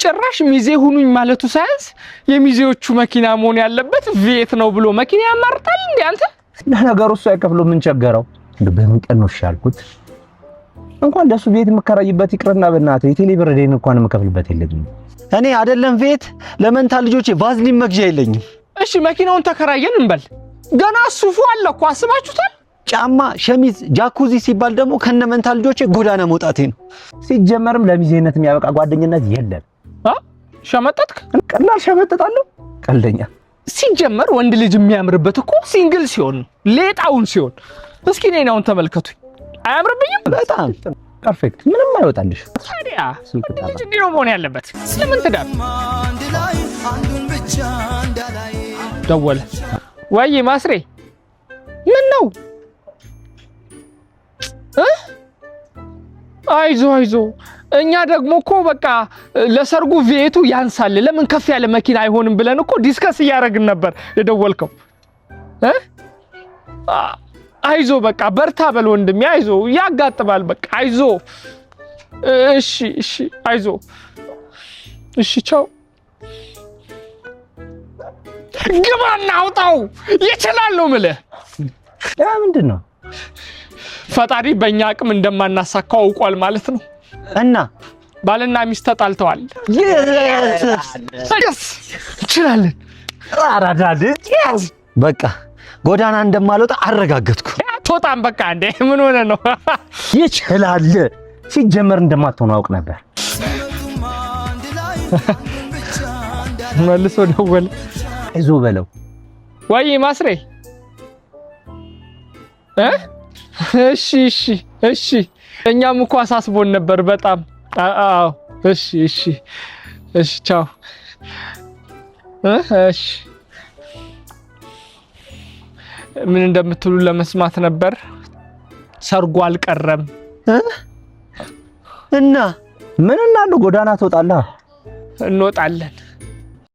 ጭራሽ ሚዜ ሁኑኝ ማለቱ ሳይንስ የሚዜዎቹ መኪና መሆን ያለበት ቪኤት ነው ብሎ መኪና ያማርጣል እንዴ አንተ? ለነገሩ እሱ አይከፍለው ምን ቸገረው? በምን ቀን ነው ሻልኩት? እንኳን ለሱ ቤት የምከራይበት ይቅርና በእናትህ የቴሌ ብር ደን እንኳን የምከፍልበት የለኝም። እኔ አይደለም ቤት ለመንታ ልጆቼ ቫዝሊን መግዣ የለኝም። እሺ መኪናውን ተከራየን እንበል። ገና ሱፉ አለ እኮ አስባችሁታል? ጫማ፣ ሸሚዝ፣ ጃኩዚ ሲባል ደግሞ ከነመንታ ልጆቼ ጎዳና መውጣቴ ነው። ሲጀመርም ለሚዜነት የሚያበቃ ጓደኝነት የለም። ሸመጠጥክ? ቀላል ሸመጠጣለሁ። ቀልደኛ። ሲጀመር ወንድ ልጅ የሚያምርበት እኮ ሲንግል ሲሆን ነው፣ ሌጣውን ሲሆን። እስኪ እኔን አሁን ተመልከቱኝ። አያምርብኝም? በጣም ፐርፌክት። ምንም አይወጣልሽ። ታዲያ ልጅ እንዲህ ነው መሆን ያለበት። ስለምን ትዳር ደወለ ወይ ማስሬ? ምን ነው? አይዞ እኛ ደግሞ እኮ በቃ ለሰርጉ ቪኤቱ ያንሳል፣ ለምን ከፍ ያለ መኪና አይሆንም ብለን እኮ ዲስከስ እያደረግን ነበር የደወልከው። አይዞ በቃ በርታ በል ወንድሜ፣ አይዞ ያጋጥማል። በቃ አይዞ። እሺ አይዞ። እሺ ቻው። ግባና አውጣው ይችላል ነው የምልህ። ያ ምንድነው? ፈጣሪ በእኛ አቅም እንደማናሳካው አውቋል ማለት ነው። እና ባልና ሚስት ተጣልተዋል። እንችላለን። አራዳድ በቃ ጎዳና እንደማልወጣ አረጋገጥኩ። ቶጣም በቃ እንዴ ምን ሆነ ነው? ይችላል። ሲጀመር እንደማትሆን አውቅ ነበር። መልሶ ደወለ። አይዞ በለው ወይ ማስሬ። እሺ እኛም እኮ አሳስቦን ነበር በጣም። አዎ እሺ ቻው። እሺ ምን እንደምትሉ ለመስማት ነበር። ሰርጉ አልቀረም እና ምን እናሉ ጎዳና ትወጣለህ? እንወጣለን።